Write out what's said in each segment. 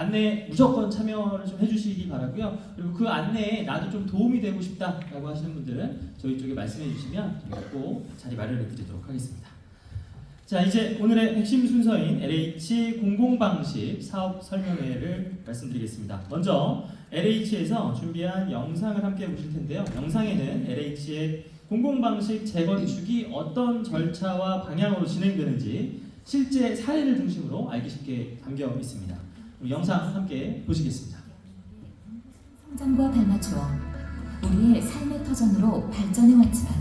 안내 무조건 참여를 좀 해주시기 바라고요. 그리고 그 안내에 나도 좀 도움이 되고 싶다라고 하시는 분들은 저희 쪽에 말씀해 주시면 꼭 자리 마련해 드리도록 하겠습니다. 자, 이제 오늘의 핵심 순서인 LH 공공방식 사업 설명회를 말씀드리겠습니다. 먼저 LH에서 준비한 영상을 함께 보실 텐데요. 영상에는 LH의 공공방식 재건축이 어떤 절차와 방향으로 진행되는지 실제 사례를 중심으로 알기 쉽게 담겨 있습니다. 영상 함께 보시겠습니다. 성장과 닮아주어 우리의 삶의 터전으로 발전해왔지만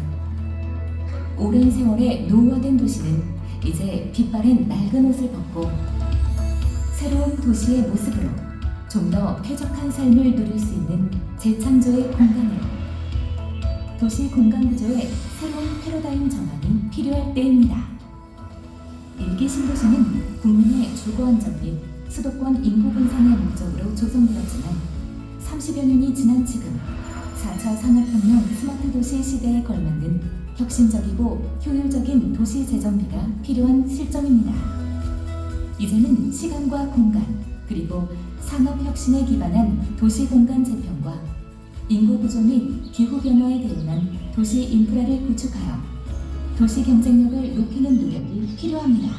오랜 세월의 노후화된 도시는 이제 빛바랜 낡은 옷을 벗고 새로운 도시의 모습으로 좀 더 쾌적한 삶을 누릴 수 있는 재창조의 공간으로 도시 공간 구조의 새로운 패러다임 전환이 필요할 때입니다. 일기 신도시는 국민의 주거 안정 및 수도권 인구 분산의 목적으로 조성되었지만 30여 년이 지난 지금 4차 산업혁명 스마트 도시 시대에 걸맞는 혁신적이고 효율적인 도시 재정비가 필요한 시점입니다. 이제는 시간과 공간 그리고 산업혁신에 기반한 도시 공간 재편과 인구 구조 및 기후 변화에 대응한 도시 인프라를 구축하여 도시 경쟁력을 높이는 노력이 필요합니다.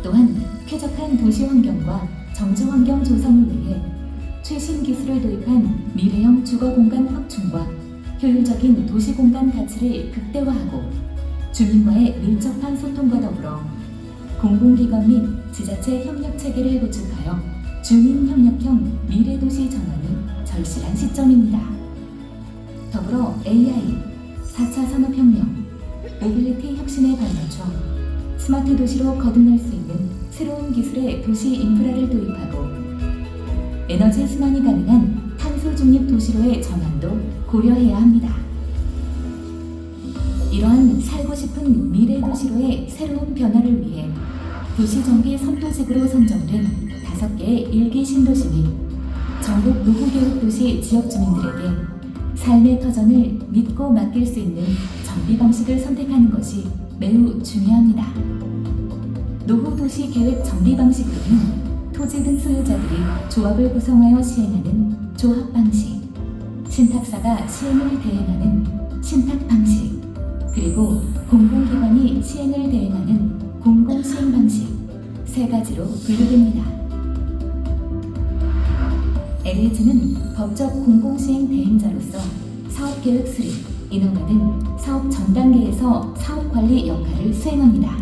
또한 쾌적한 도시 환경과 정주 환경 조성을 위해 최신 기술을 도입한 미래형 주거 공간 확충과 효율적인 도시 공간 가치를 극대화하고 주민과의 밀접한 소통과 더불어 공공기관 및 지자체 협력 체계를 구축하여 주민협력형 미래도시 전환이 절실한 시점입니다. 더불어 AI, 4차 산업혁명, 모빌리티 혁신에 발맞춰 스마트 도시로 거듭날 수 있는 새로운 기술의 도시 인프라를 도입하고 에너지 순환이 가능한 탄소 중립 도시로의 전환도 고려해야 합니다. 이러한 살고 싶은 미래 도시로의 새로운 변화를 위해 도시정비 선도직으로 선정된 5개의 일기 신도시 및 전국 노후교육도시 지역 주민들에게 삶의 터전을 믿고 맡길 수 있는 정비 방식을 선택하는 것이 매우 중요합니다. 노후도시 계획 정비 방식으로는 토지 등 소유자들이 조합을 구성하여 시행하는 조합 방식, 신탁사가 시행을 대행하는 신탁 방식, 그리고 공공기관이 시행을 대행하는 공공시행 방식 3가지로 분류됩니다. LH는 법적 공공시행 대행자로서 사업계획 수립, 인허가 등 사업 전 단계에서 사업관리 역할을 수행합니다.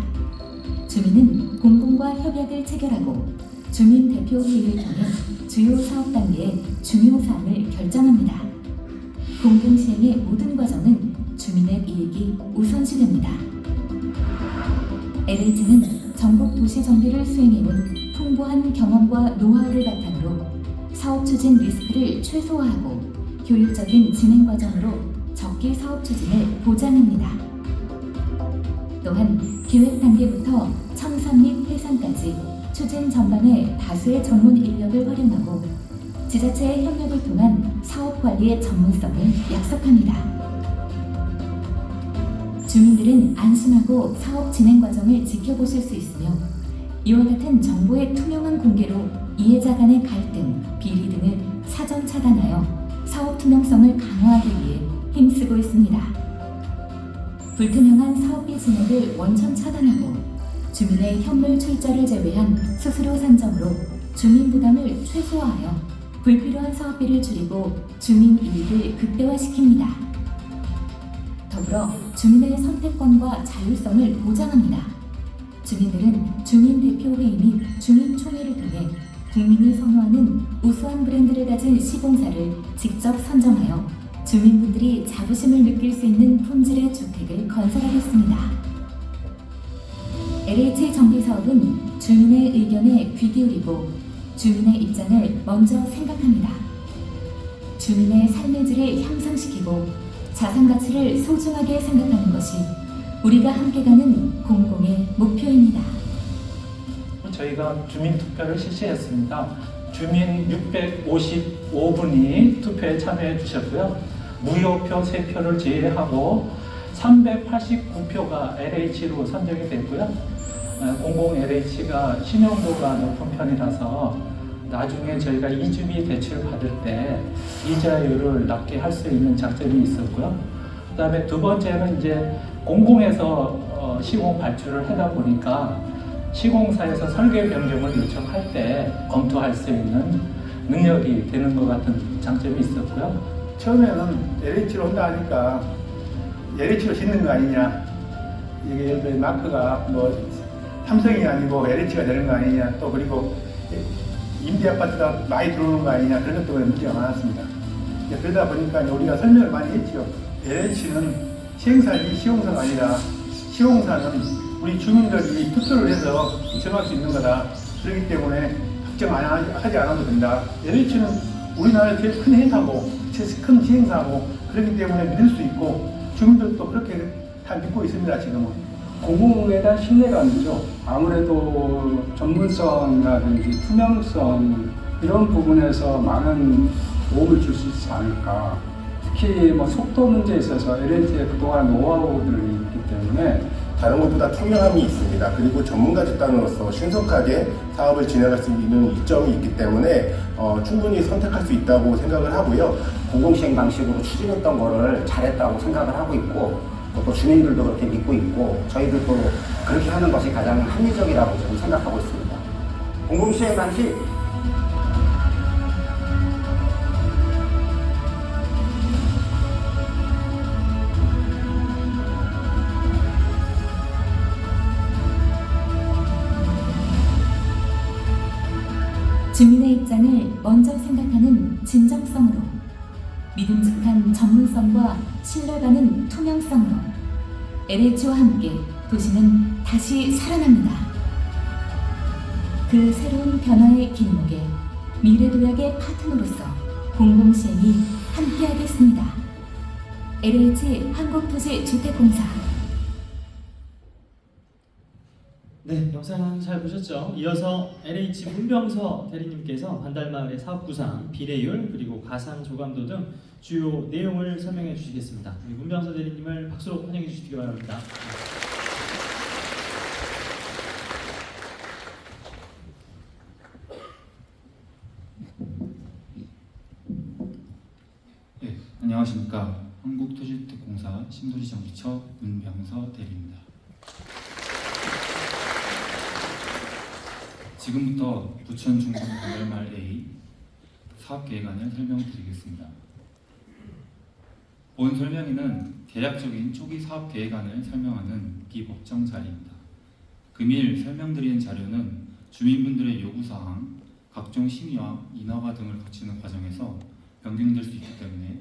주민은 공공과 협약을 체결하고 주민대표회의를 통해 주요 사업 단계의 중요 사항을 결정합니다. 공공시행의 모든 과정은 주민의 이익이 우선시됩니다. LH는 전국 도시 정비를 수행해온 풍부한 경험과 노하우를 바탕으로 사업 추진 리스크를 최소화하고 효율적인 진행 과정으로 적기 사업 추진을 보장합니다. 또한 기획 단계부터 청산 및 회상까지 추진 전반에 다수의 전문 인력을 활용하고 지자체의 협력을 통한 사업 관리의 전문성을 약속합니다. 주민들은 안심하고 사업 진행 과정을 지켜보실 수 있으며 이와 같은 정보의 투명한 공개로 이해자 간의 갈등, 비리 등을 사전 차단하여 사업 투명성을 강화하기 위해 힘쓰고 있습니다. 불투명한 사업비 진행을 원천 차단하고 주민의 현물 출자를 제외한 수수료 산정으로 주민 부담을 최소화하여 불필요한 사업비를 줄이고 주민 이익을 극대화시킵니다. 더불어 주민의 선택권과 자율성을 보장합니다. 주민들은 주민대표회의 및 주민총회를 통해 국민이 선호하는 우수한 브랜드를 가진 시공사를 직접 선정하여 주민분들이 자부심을 느낄 수 있는 품질의 주택을 건설하겠습니다. LH 정비사업은 주민의 의견에 귀 기울이고 주민의 입장을 먼저 생각합니다. 주민의 삶의 질을 향상시키고 자산 가치를 소중하게 생각하는 것이 우리가 함께 가는 공공의 목표입니다. 저희가 주민 투표를 실시했습니다. 주민 655분이 투표에 참여해 주셨고요. 무효표 3표를 제외하고 389표가 LH로 선정이 됐고요. 공공 LH가 신용도가 높은 편이라서 나중에 저희가 이주비 대출 받을 때 이자율을 낮게 할 수 있는 장점이 있었고요. 그다음에 두 번째는 이제 공공에서 시공 발주를 하다 보니까 시공사에서 설계 변경을 요청할 때 검토할 수 있는 능력이 되는 것 같은 장점이 있었고요. 처음에는 LH로 한다 하니까 LH로 짓는 거 아니냐, 이게 예를 들어 마크가 뭐 삼성이 아니고 LH가 되는 거 아니냐, 또 그리고 임대 아파트가 많이 들어오는 거 아니냐, 그런 것 때문에 문제가 많았습니다. 그러다 보니까 우리가 설명을 많이 했죠. LH는 시행사지 시공사가 아니라 시공사는 우리 주민들이 투표를 해서 정할 수 있는 거다. 그렇기 때문에 걱정 하지 않아도 된다. LH는 우리나라의 제일 큰 행사고 제일 큰 시행사고 그렇기 때문에 믿을 수 있고 주민들도 그렇게 다 믿고 있습니다. 지금은. 공공에 대한 신뢰감이죠. 아무래도 전문성이라든지 투명성 이런 부분에서 많은 도움을 줄 수 있지 않을까. 특히 뭐 속도 문제에 있어서 LH의 그동안 노하우들이 있기 때문에 다른 것보다 투명함이 있습니다. 그리고 전문가 집단으로서 신속하게 사업을 진행할 수 있는 이점이 있기 때문에 충분히 선택할 수 있다고 생각을 하고요. 공공시행 방식으로 추진했던 거를 잘했다고 생각을 하고 있고 또 주민들도 그렇게 믿고 있고 저희들도 그렇게 하는 것이 가장 합리적이라고 저는 생각하고 있습니다. 공공시행 방식 주민의 입장을 먼저 생각하는 진정성으로, 믿음직한 전문성과 신뢰가는 투명성으로 LH와 함께 도시는 다시 살아납니다. 그 새로운 변화의 길목에 미래도약의 파트너로서 공공시행이 함께하겠습니다. LH 한국토지주택공사. 네, 영상 잘 보셨죠? 이어서 LH 문병서 대리님께서 반달마을의 사업 구상, 비례율, 그리고 가상 조감도 등 주요 내용을 설명해 주시겠습니다. 우리 문병서 대리님을 박수로 환영해 주시기 바랍니다. 네, 안녕하십니까. 한국토지주택공사 신도시정비처 문병서 대리입니다. 지금부터 부천 중구 반달마을 A 사업계획안을 설명드리겠습니다. 본 설명회는 대략적인 초기 사업계획안을 설명하는 비법정 자리입니다. 금일 설명드리는 자료는 주민분들의 요구사항, 각종 심의와 인허가 등을 거치는 과정에서 변경될 수 있기 때문에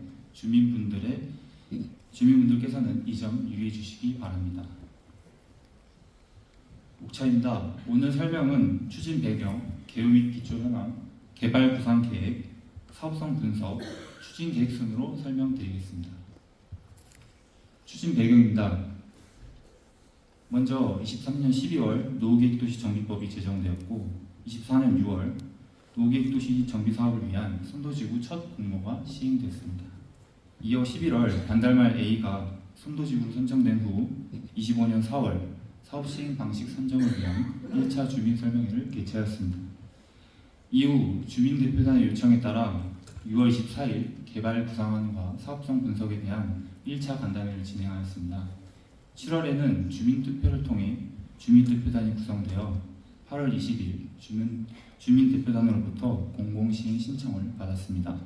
주민분들께서는 이 점 유의해 주시기 바랍니다. 옥차입니다. 오늘 설명은 추진 배경, 개요 및 기초 현황, 개발 구상 계획, 사업성 분석, 추진 계획 순으로 설명드리겠습니다. 추진 배경입니다. 먼저 23년 12월 노후계획도시 정비법이 제정되었고 24년 6월 노후계획도시 정비 사업을 위한 선도지구 첫 공모가 시행됐습니다. 이어 11월 반달마을 A가 선도지구로 선정된 후 25년 4월 사업 시행 방식 선정을 위한 1차 주민 설명회를 개최하였습니다. 이후 주민대표단의 요청에 따라 6월 24일 개발 구상안과 사업성 분석에 대한 1차 간담회를 진행하였습니다. 7월에는 주민투표를 통해 주민대표단이 구성되어 8월 20일 주민대표단으로부터 공공시행 신청을 받았습니다.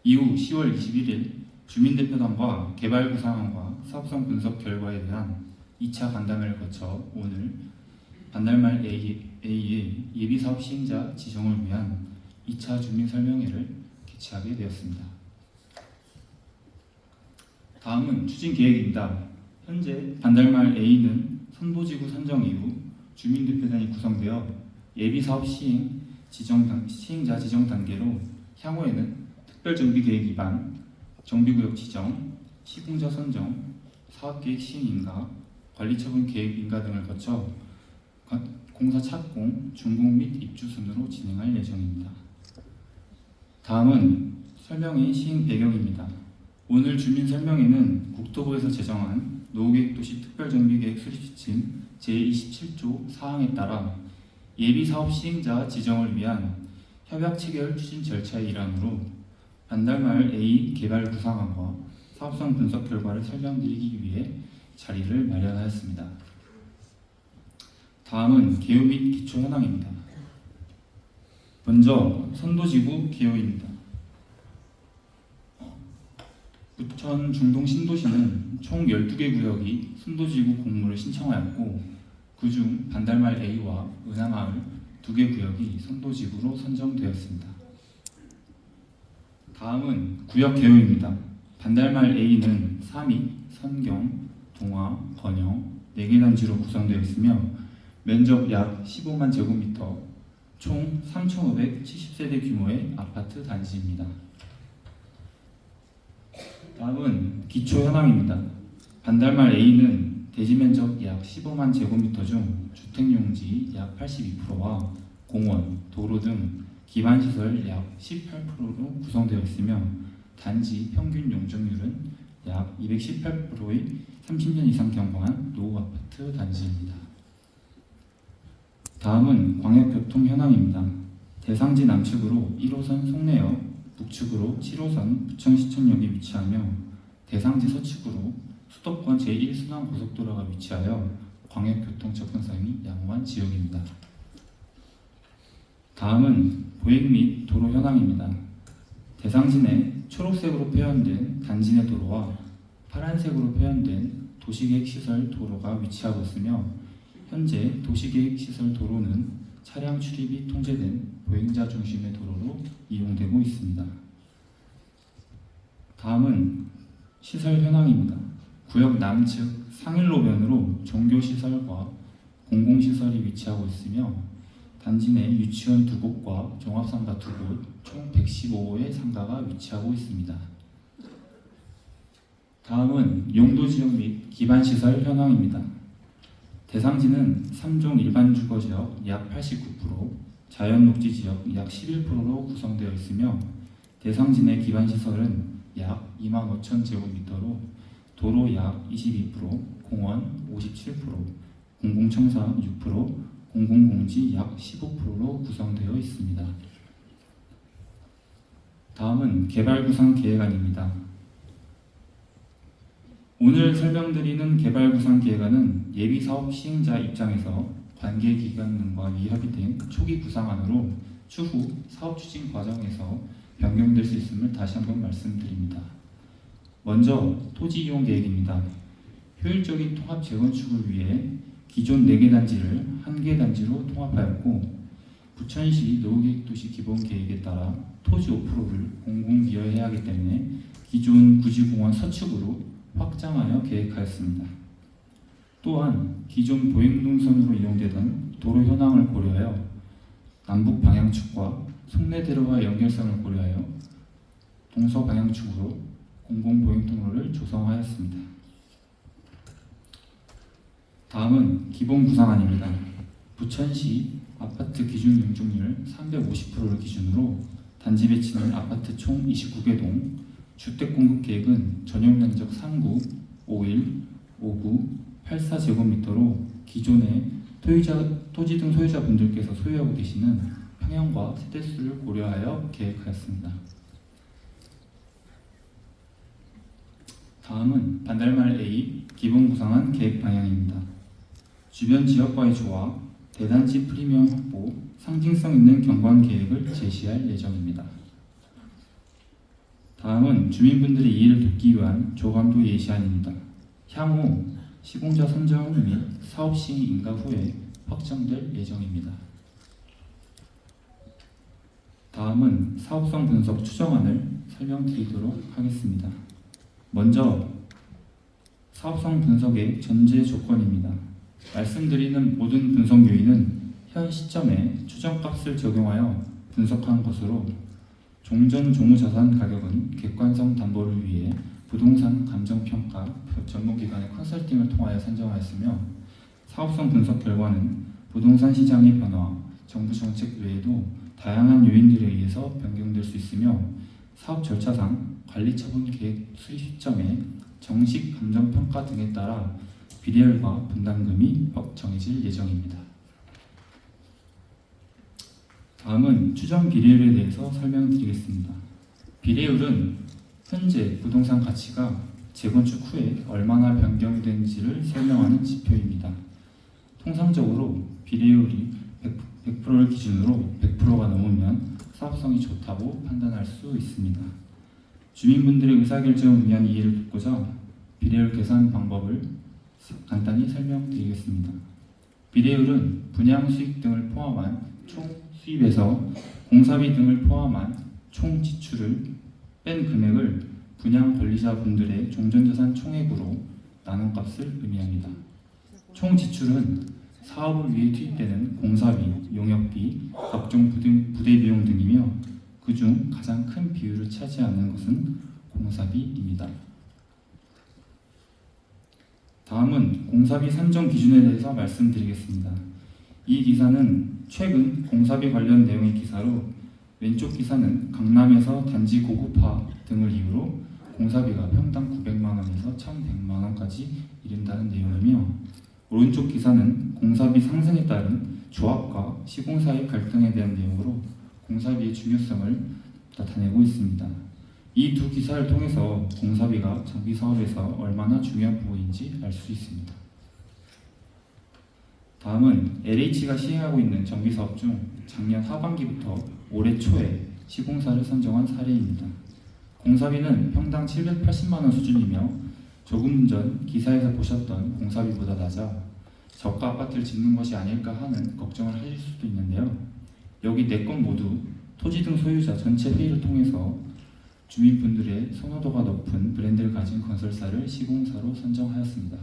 이후 10월 21일 주민대표단과 개발 구상안과 사업성 분석 결과에 대한 2차 간담회를 거쳐 오늘 반달마을 A의 예비사업 시행자 지정을 위한 2차 주민설명회를 개최하게 되었습니다. 다음은 추진계획입니다. 현재 반달마을 A는 선도지구 선정 이후 주민대표단이 구성되어 예비사업 시행자 지정 단계로 향후에는 특별정비계획 위반, 정비구역 지정, 시공자 선정, 사업계획 시행인가, 관리처분 계획 인가 등을 거쳐 공사 착공, 준공 및 입주 순으로 진행할 예정입니다. 다음은 설명의 시행 배경입니다. 오늘 주민 설명회는 국토부에서 제정한 노후계획도시 특별정비계획 수립 지침 제27조 사항에 따라 예비사업 시행자 지정을 위한 협약 체결 추진 절차의 일환으로 반달마을 A 개발 구상안과 사업성 분석 결과를 설명드리기 위해 자리를 마련하였습니다. 다음은 개요 및 기초 현황입니다. 먼저 선도지구 개요입니다. 부천 중동 신도시는 총 12개 구역이 선도지구 공모를 신청하였고 그중 반달마을 A와 은하마을 2개 구역이 선도지구로 선정되었습니다. 다음은 구역 개요입니다. 반달마을 A는 삼익, 선경, 동화, 건영 4개 단지로 구성되어 있으며 면적 약 15만 제곱미터, 총 3,570세대 규모의 아파트 단지입니다. 다음은 기초 현황입니다. 반달마을 A는 대지 면적 약 15만 제곱미터 중 주택용지 약 82%와 공원, 도로 등 기반시설 약 18%로 구성되어 있으며 단지 평균 용적률은 약 218%의 30년 이상 경과한 노후 아파트 단지입니다. 다음은 광역교통 현황입니다. 대상지 남측으로 1호선 송내역, 북측으로 7호선 부천시청역이 위치하며 대상지 서측으로 수도권 제1순환고속도로가 위치하여 광역교통 접근성이 양호한 지역입니다. 다음은 보행 및 도로 현황입니다. 대상지 내 초록색으로 표현된 단지 내 도로와 파란색으로 표현된 도시계획시설 도로가 위치하고 있으며 현재 도시계획시설 도로는 차량 출입이 통제된 보행자 중심의 도로로 이용되고 있습니다. 다음은 시설 현황입니다. 구역 남측 상일로변으로 종교시설과 공공시설이 위치하고 있으며 단지 내 유치원 2곳과 종합상가 2곳, 총 115호의 상가가 위치하고 있습니다. 다음은 용도지역 및 기반시설 현황입니다. 대상지는 3종 일반 주거지역 약 89%, 자연녹지지역 약 11%로 구성되어 있으며 대상지 내 기반시설은 약 2만 5천 제곱미터로 도로 약 22%, 공원 57%, 공공청사 6%, 공공공지 약 15%로 구성되어 있습니다. 다음은 개발구상 계획안입니다. 오늘 설명드리는 개발구상 계획안은 예비사업 시행자 입장에서 관계기관 등과 미협의된 초기 구상안으로 추후 사업 추진 과정에서 변경될 수 있음을 다시 한번 말씀드립니다. 먼저 토지 이용 계획입니다. 효율적인 통합 재건축을 위해 기존 4개 단지를 1개 단지로 통합하였고 부천시 노후계획도시 기본계획에 따라 토지 5%를 공공기여해야 하기 때문에 기존 구지공원 서측으로 확장하여 계획하였습니다. 또한 기존 보행동선으로 이용되던 도로 현황을 고려하여 남북 방향축과 송내대로와 연결성을 고려하여 동서방향축으로 공공보행통로를 조성하였습니다. 다음은 기본구상안입니다. 부천시 아파트 기준 용적률 350%를 기준으로 단지 배치는 아파트 총 29개 동, 주택공급계획은 전용면적 3구, 51, 59, 84제곱미터로 기존의 토지 등 소유자분들께서 소유하고 계시는 평형과 세대수를 고려하여 계획하였습니다. 다음은 반달마을 A 기본구상안 계획 방향입니다. 주변 지역과의 조화, 대단지 프리미엄 확보, 상징성 있는 경관 계획을 제시할 예정입니다. 다음은 주민분들의 이해를 돕기 위한 조감도 예시안입니다. 향후 시공자 선정 및 사업 시행 인가 후에 확정될 예정입니다. 다음은 사업성 분석 추정안을 설명드리도록 하겠습니다. 먼저 사업성 분석의 전제 조건입니다. 말씀드리는 모든 분석 요인은 현 시점에 추정값을 적용하여 분석한 것으로 종전 종우자산 가격은 객관성 담보를 위해 부동산 감정평가 전문기관의 컨설팅을 통하여 선정하였으며 사업성 분석 결과는 부동산 시장의 변화, 정부 정책 외에도 다양한 요인들에 의해서 변경될 수 있으며 사업 절차상 관리처분 계획 수립 시점에 정식 감정평가 등에 따라 비례율과 분담금이 정해질 예정입니다. 다음은 추정 비례율에 대해서 설명드리겠습니다. 비례율은 현재 부동산 가치가 재건축 후에 얼마나 변경되는지를 설명하는 지표입니다. 통상적으로 비례율이 100%를 기준으로 100%가 넘으면 사업성이 좋다고 판단할 수 있습니다. 주민분들의 의사결정을 위한 이해를 돕고자 비례율 계산 방법을 간단히 설명드리겠습니다. 비례율은 분양 수익 등을 포함한 총 수입에서 공사비 등을 포함한 총 지출을 뺀 금액을 분양 권리자분들의 종전자산 총액으로 나눈 값을 의미합니다. 총 지출은 사업을 위해 투입되는 공사비, 용역비, 각종 부대 비용 등이며 그중 가장 큰 비율을 차지하는 것은 공사비입니다. 다음은 공사비 산정 기준에 대해서 말씀드리겠습니다. 이 기사는 최근 공사비 관련 내용의 기사로 왼쪽 기사는 강남에서 단지 고급화 등을 이유로 공사비가 평당 900만 원에서 1,100만 원까지 이른다는 내용이며 오른쪽 기사는 공사비 상승에 따른 조합과 시공사의 갈등에 대한 내용으로 공사비의 중요성을 나타내고 있습니다. 이 두 기사를 통해서 공사비가 정비 사업에서 얼마나 중요한 부분인지 알 수 있습니다. 다음은 LH가 시행하고 있는 정비 사업 중 작년 하반기부터 올해 초에 시공사를 선정한 사례입니다. 공사비는 평당 780만 원 수준이며 조금 전 기사에서 보셨던 공사비보다 낮아 저가 아파트를 짓는 것이 아닐까 하는 걱정을 하실 수도 있는데요. 여기 4건 모두 토지 등 소유자 전체 회의를 통해서 주민분들의 선호도가 높은 브랜드를 가진 건설사를 시공사로 선정하였습니다.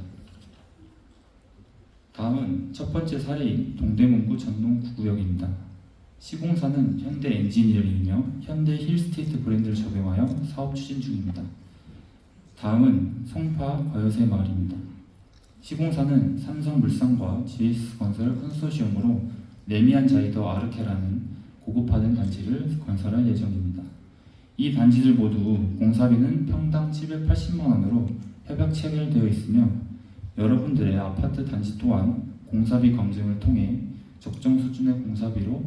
다음은 첫 번째 사례인 동대문구 전동 9구역입니다. 시공사는 현대 엔지니어링이며 현대 힐스테이트 브랜드를 적용하여 사업 추진 중입니다. 다음은 송파 거여세 마을입니다. 시공사는 삼성물산과 GS건설 컨소시엄으로 레미안 자이더 아르케라는 고급화된 단지를 건설할 예정입니다. 이 단지들 모두 공사비는 평당 780만 원으로 협약 체결되어 있으며 여러분들의 아파트 단지 또한 공사비 검증을 통해 적정 수준의 공사비로